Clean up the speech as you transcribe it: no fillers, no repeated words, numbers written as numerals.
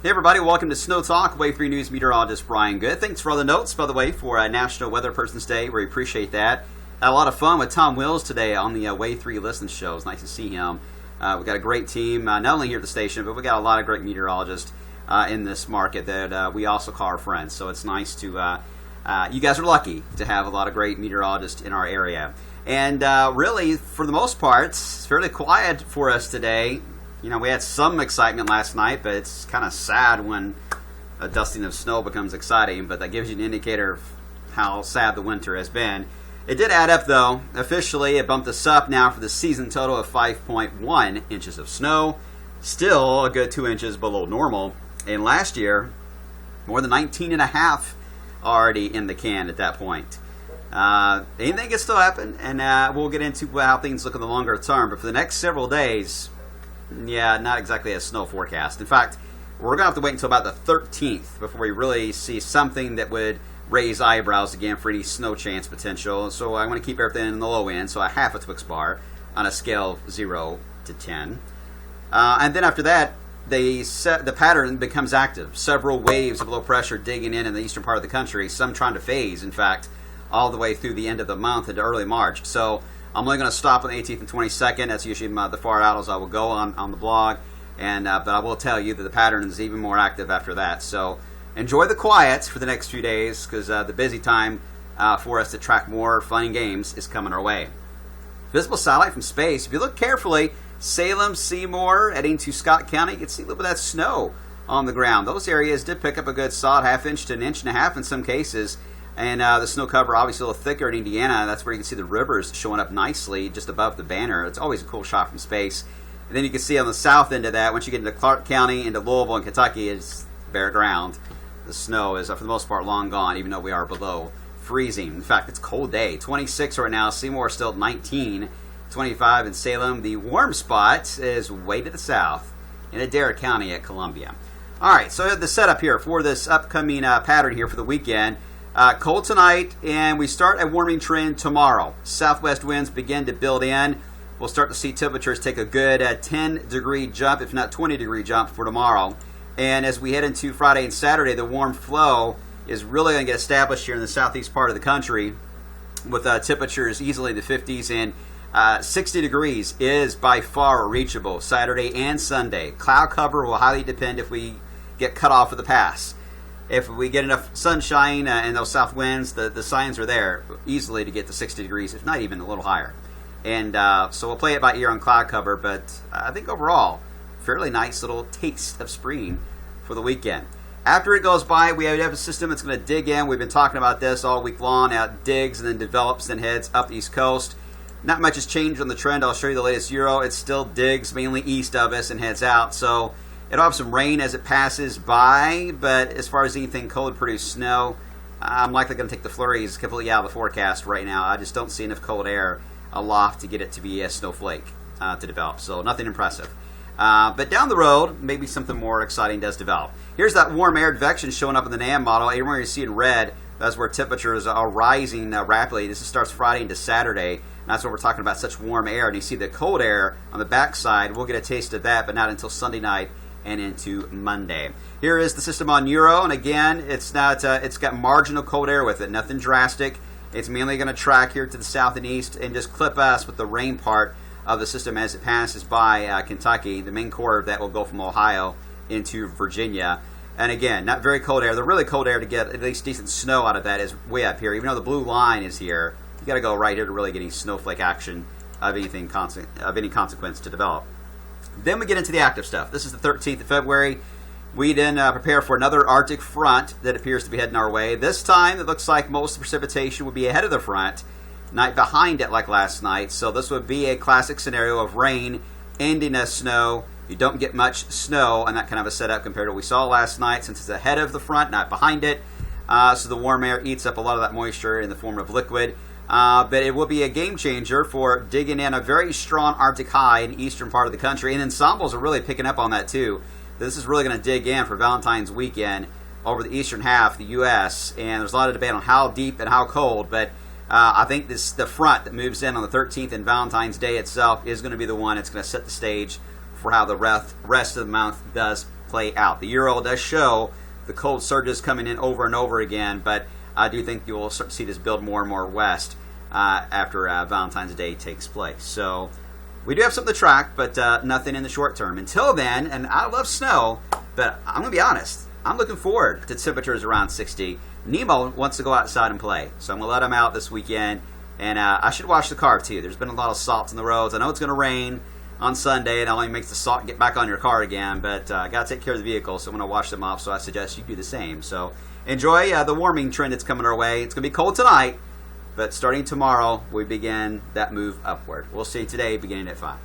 Hey everybody, welcome to Snow Talk. Wave 3 News meteorologist Brian Good. Thanks for all the notes, by the way, for National Weather Person's Day. We appreciate that. Had a lot of fun with Tom Wills today on the Wave 3 Listen Show. It's nice to see him. We've got a great team, not only here at the station, but we got a lot of great meteorologists in this market that we also call our friends. So it's nice to, you guys are lucky to have a lot of great meteorologists in our area. And really, for the most part, it's fairly quiet for us today. You know, we had some excitement last night, but it's kind of sad when a dusting of snow becomes exciting, but that gives you an indicator of how sad the winter has been. It did add up, though. Officially, it bumped us up now for the season total of 5.1 inches of snow. Still a good 2 inches below normal. And last year, more than 19 and a half already in the can at that point. Anything can still happen, and we'll get into how things look in the longer term. But for the next several days, yeah, not exactly a snow forecast. In fact, we're going to have to wait until about the 13th before we really see something that would raise eyebrows again for any snow chance potential. So I want to keep everything in the low end, so a half a Twix bar on a scale of 0 to 10. And then after that, the pattern becomes active. Several waves of low pressure digging in the eastern part of the country, some trying to phase, in fact, all the way through the end of the month into early March. So I'm only going to stop on the 18th and 22nd. That's usually the far out as I will go on the blog. And but I will tell you that the pattern is even more active after that. So enjoy the quiet for the next few days, because the busy time for us to track more fun and games is coming our way. Visible satellite from space. If you look carefully, Salem, Seymour, heading to Scott County, you can see a little bit of that snow on the ground. Those areas did pick up a good solid half inch to an inch and a half in some cases. And the snow cover obviously a little thicker in Indiana. That's where you can see the rivers showing up nicely just above the banner. It's always a cool shot from space. And then you can see on the south end of that, once you get into Clark County, into Louisville and Kentucky, it's bare ground. The snow is, for the most part, long gone, even though we are below freezing. In fact, it's a cold day. 26 right now. Seymour is still at 19. 25 in Salem. The warm spot is way to the south in Adair County at Columbia. All right, so the setup here for this upcoming pattern here for the weekend. Cold tonight, and we start a warming trend tomorrow. Southwest winds begin to build in. We'll start to see temperatures take a good 10-degree jump, if not 20-degree jump for tomorrow. And as we head into Friday and Saturday, the warm flow is really going to get established here in the southeast part of the country with temperatures easily in the 50s, and 60 degrees is by far reachable Saturday and Sunday. Cloud cover will highly depend if we get cut off of the pass. If we get enough sunshine and those south winds, the signs are there easily to get to 60 degrees, if not even a little higher. And so we'll play it by ear on cloud cover, but I think overall, fairly nice little taste of spring for the weekend. After it goes by, we have a system that's going to dig in. We've been talking about this all week long. It digs and then develops, then heads up the East Coast. Not much has changed on the trend. I'll show you the latest Euro. It still digs mainly east of us and heads out. So it'll have some rain as it passes by, but as far as anything cold produce snow, I'm likely going to take the flurries completely out of the forecast right now. I just don't see enough cold air aloft to get it to be a snowflake to develop. So nothing impressive. But down the road, maybe something more exciting does develop. Here's that warm air advection showing up in the NAM model. Everywhere you see in red, that's where temperatures are rising rapidly. This starts Friday into Saturday. And that's what we're talking about, such warm air. And you see the cold air on the backside. We'll get a taste of that, but not until Sunday night and into Monday. Here is the system on Euro, and again, it's got marginal cold air with it, nothing drastic. It's mainly going to track here to the south and east and just clip us with the rain part of the system as it passes by Kentucky. The main core of that will go from Ohio into Virginia. And again, not very cold air. The really cold air to get at least decent snow out of that is way up here. Even though the blue line is here, you got to go right here to really get any snowflake action of anything of any consequence to develop. Then we get into the active stuff. This is the 13th of February. We then prepare for another Arctic front that appears to be heading our way. This time, it looks like most of the precipitation will be ahead of the front, not behind it like last night. So this would be a classic scenario of rain ending as snow. You don't get much snow on that kind of a setup compared to what we saw last night, since it's ahead of the front, not behind it. So the warm air eats up a lot of that moisture in the form of liquid. But it will be a game changer for digging in a very strong Arctic high in the eastern part of the country. And ensembles are really picking up on that too. This is really going to dig in for Valentine's weekend over the eastern half of the U.S. And there's a lot of debate on how deep and how cold. But I think the front that moves in on the 13th and Valentine's Day itself is going to be the one that's going to set the stage for how the rest of the month does play out. The Euro does show the cold surges coming in over and over again, but I do think you will start to see this build more and more west after Valentine's Day takes place. So we do have something to track, but nothing in the short term. Until then, and I love snow, but I'm going to be honest, I'm looking forward to temperatures around 60. Nemo wants to go outside and play, so I'm going to let him out this weekend. And I should wash the car, too. There's been a lot of salt in the roads. I know it's going to rain on Sunday, and it only makes the salt get back on your car again, but I got to take care of the vehicle, so I'm going to wash them off, so I suggest you do the same. So enjoy the warming trend that's coming our way. It's going to be cold tonight, but starting tomorrow, we begin that move upward. We'll see you today beginning at 5.